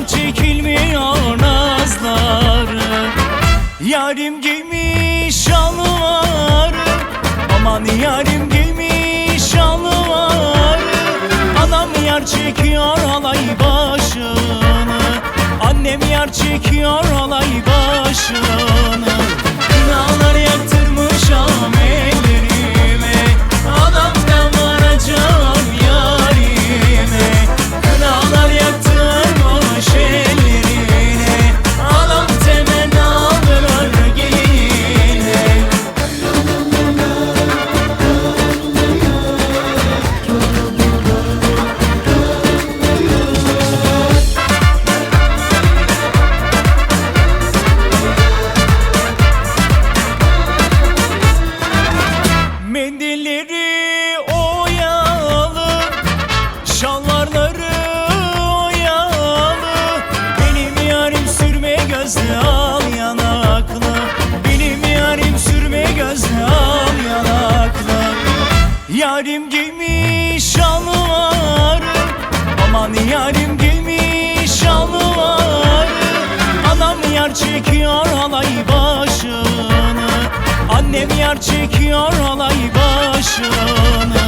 yar çekilmiyor nazları. Yarim giymiş şalvarı, aman yarim giymiş şalvarı. Anam yar çekiyor alay başını, annem yar çekiyor alay başını. Kınalar yaktırmışam ellerime, adamdan varacağım yarime. Kınalar yaktırmış ellerine, adam temennalar geline. Mendilleri oyalı, şalvarları oyalı. Benim yarim sürme gözlü al yanaklı, benim yarim sürme gözlü al yanaklı. Yarim giymiş şalvarı, aman yarim giymiş şalvarı. Anam yar çekiyor alay başını, annem yar çekiyor alay başını.